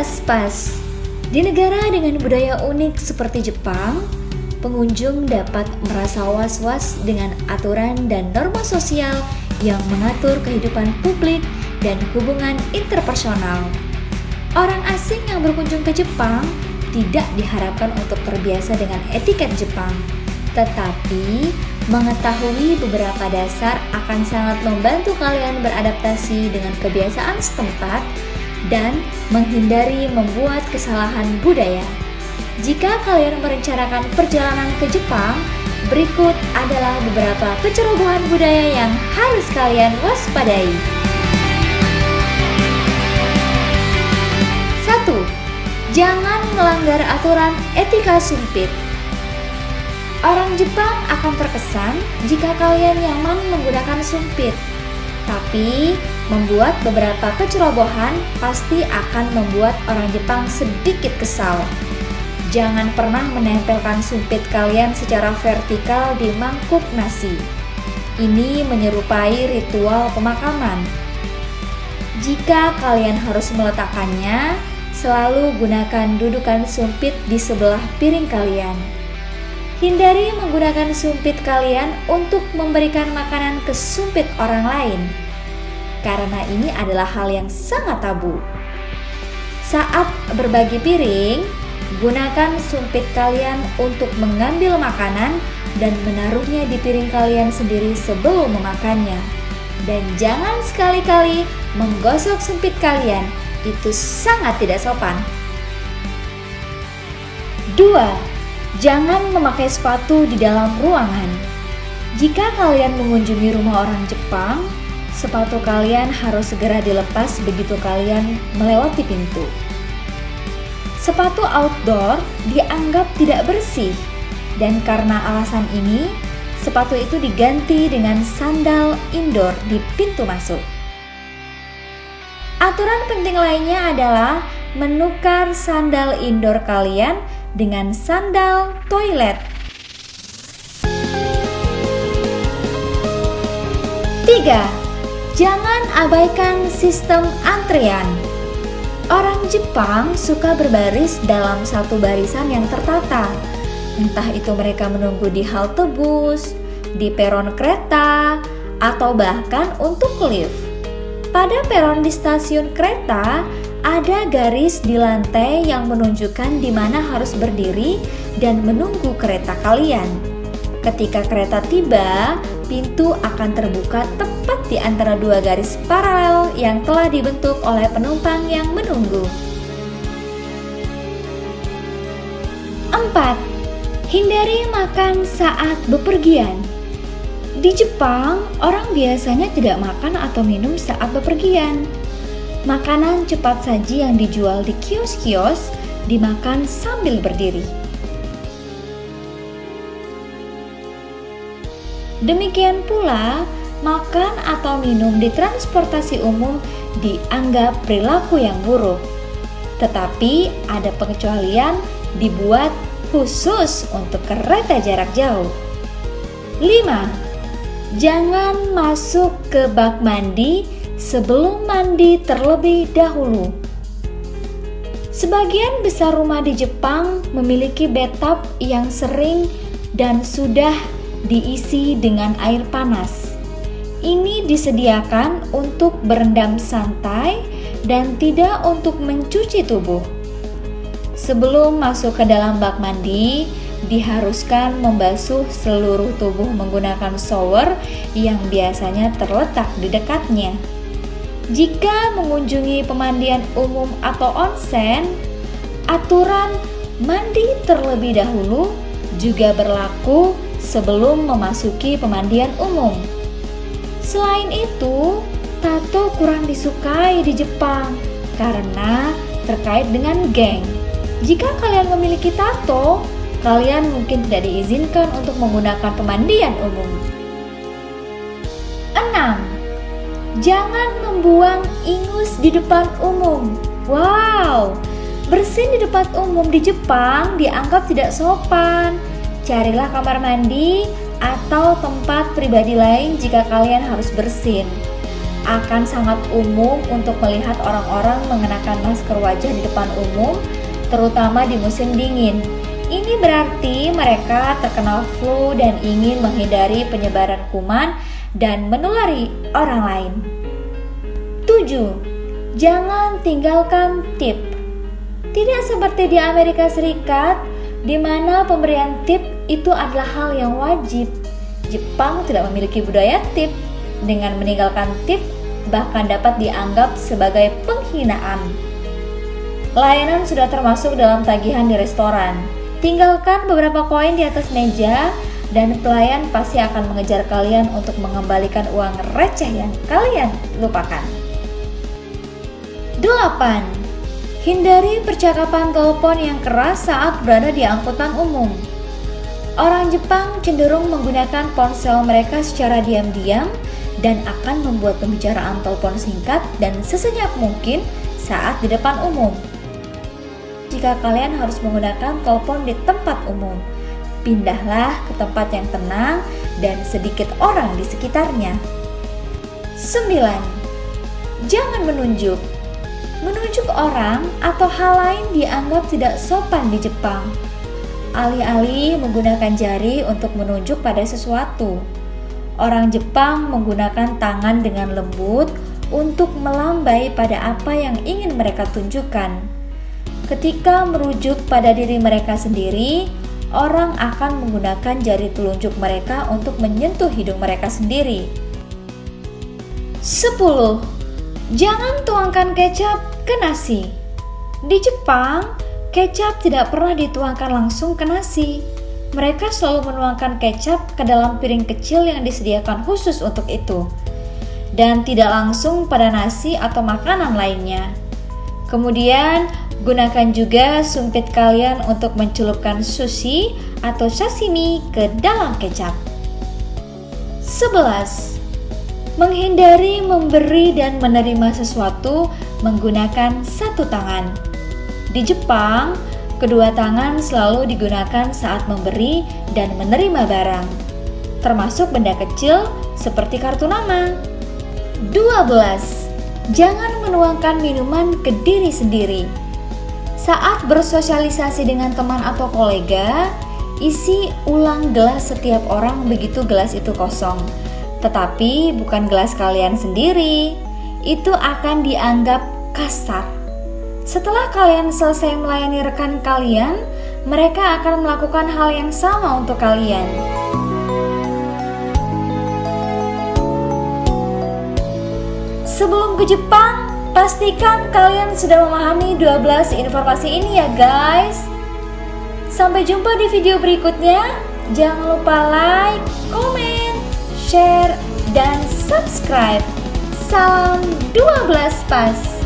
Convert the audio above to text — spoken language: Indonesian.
Spas. Di negara dengan budaya unik seperti Jepang, pengunjung dapat merasa was-was dengan aturan dan norma sosial yang mengatur kehidupan publik dan hubungan interpersonal. Orang asing yang berkunjung ke Jepang tidak diharapkan untuk terbiasa dengan etiket Jepang, tetapi mengetahui beberapa dasar akan sangat membantu kalian beradaptasi dengan kebiasaan setempat dan menghindari membuat kesalahan budaya. Jika kalian merencanakan perjalanan ke Jepang, berikut adalah beberapa kecerobohan budaya yang harus kalian waspadai. 1. Jangan melanggar aturan etika sumpit. Orang Jepang akan terkesan jika kalian nyaman menggunakan sumpit, tapi membuat beberapa kecerobohan pasti akan membuat orang Jepang sedikit kesal. Jangan pernah menempelkan sumpit kalian secara vertikal di mangkuk nasi. Ini menyerupai ritual pemakaman. Jika kalian harus meletakkannya, selalu gunakan dudukan sumpit di sebelah piring kalian. Hindari menggunakan sumpit kalian untuk memberikan makanan ke sumpit orang lain, karena ini adalah hal yang sangat tabu. Saat berbagi piring, gunakan sumpit kalian untuk mengambil makanan dan menaruhnya di piring kalian sendiri sebelum memakannya. Dan jangan sekali-kali menggosok sumpit kalian, itu sangat tidak sopan. 2. Jangan memakai sepatu di dalam ruangan. Jika kalian mengunjungi rumah orang Jepang, sepatu kalian harus segera dilepas begitu kalian melewati pintu. Sepatu outdoor dianggap tidak bersih, dan karena alasan ini, sepatu itu diganti dengan sandal indoor di pintu masuk. Aturan penting lainnya adalah menukar sandal indoor kalian dengan sandal toilet. 3. Jangan abaikan sistem antrean. Orang Jepang suka berbaris dalam satu barisan yang tertata. Entah itu mereka menunggu di halte bus, di peron kereta, atau bahkan untuk lift. Pada peron di stasiun kereta, ada garis di lantai yang menunjukkan di mana harus berdiri dan menunggu kereta kalian. Ketika kereta tiba, pintu akan terbuka tepat di antara dua garis paralel yang telah dibentuk oleh penumpang yang menunggu. 4. Hindari makan saat bepergian. Di Jepang, orang biasanya tidak makan atau minum saat bepergian. Makanan cepat saji yang dijual di kios-kios dimakan sambil berdiri. Demikian pula, makan atau minum di transportasi umum dianggap perilaku yang buruk. Tetapi ada pengecualian dibuat khusus untuk kereta jarak jauh. 5. Jangan masuk ke bak mandi sebelum mandi terlebih dahulu. Sebagian besar rumah di Jepang memiliki bathtub yang sering dan sudah diisi dengan air panas. Ini disediakan untuk berendam santai dan tidak untuk mencuci tubuh. Sebelum masuk ke dalam bak mandi, diharuskan membasuh seluruh tubuh menggunakan shower yang biasanya terletak di dekatnya. Jika mengunjungi pemandian umum atau onsen, aturan mandi terlebih dahulu juga berlaku sebelum memasuki pemandian umum. Selain itu, tato kurang disukai di Jepang karena terkait dengan geng. Jika kalian memiliki tato, kalian mungkin tidak diizinkan untuk menggunakan pemandian umum. 6. Jangan membuang ingus di depan umum. Wow, bersin di depan umum di Jepang dianggap tidak sopan. Carilah kamar mandi atau tempat pribadi lain jika kalian harus bersin. akan sangat umum untuk melihat orang-orang mengenakan masker wajah di depan umum, terutama di musim dingin. Ini berarti mereka terkena flu dan ingin menghindari penyebaran kuman dan menulari orang lain. 7. Jangan tinggalkan tip. Tidak seperti di Amerika Serikat, di mana pemberian tip itu adalah hal yang wajib. Jepang tidak memiliki budaya tip. Dengan meninggalkan tip, bahkan dapat dianggap sebagai penghinaan. Layanan sudah termasuk dalam tagihan di restoran. Tinggalkan beberapa koin di atas meja dan pelayan pasti akan mengejar kalian untuk mengembalikan uang receh yang kalian lupakan. 8. Hindari percakapan telepon yang keras saat berada di angkutan umum. Orang Jepang cenderung menggunakan ponsel mereka secara diam-diam dan akan membuat pembicaraan telepon singkat dan sesenyap mungkin saat di depan umum. Jika kalian harus menggunakan telepon di tempat umum, pindahlah ke tempat yang tenang dan sedikit orang di sekitarnya. 9. Jangan menunjuk. Menunjuk orang atau hal lain dianggap tidak sopan di Jepang. Alih-alih menggunakan jari untuk menunjuk pada sesuatu, orang Jepang menggunakan tangan dengan lembut untuk melambai pada apa yang ingin mereka tunjukkan. Ketika merujuk pada diri mereka sendiri, orang akan menggunakan jari telunjuk mereka untuk menyentuh hidung mereka sendiri. 10. Jangan tuangkan kecap ke nasi. Di Jepang, kecap tidak pernah dituangkan langsung ke nasi. Mereka selalu menuangkan kecap ke dalam piring kecil yang disediakan khusus untuk itu, dan tidak langsung pada nasi atau makanan lainnya. Kemudian, gunakan juga sumpit kalian untuk mencelupkan sushi atau sashimi ke dalam kecap. 11. Menghindari memberi dan menerima sesuatu menggunakan satu tangan. Di Jepang, kedua tangan selalu digunakan saat memberi dan menerima barang, termasuk benda kecil seperti kartu nama. 12. Jangan menuangkan minuman ke diri sendiri. Saat bersosialisasi dengan teman atau kolega, isi ulang gelas setiap orang begitu gelas itu kosong. Tetapi bukan gelas kalian sendiri. Itu akan dianggap kasar. Setelah kalian selesai melayani rekan kalian, mereka akan melakukan hal yang sama untuk kalian. Sebelum ke Jepang, pastikan kalian sudah memahami 12 informasi ini ya guys. Sampai jumpa di video berikutnya. Jangan lupa like, komen, share, dan subscribe. Salam 12 pas.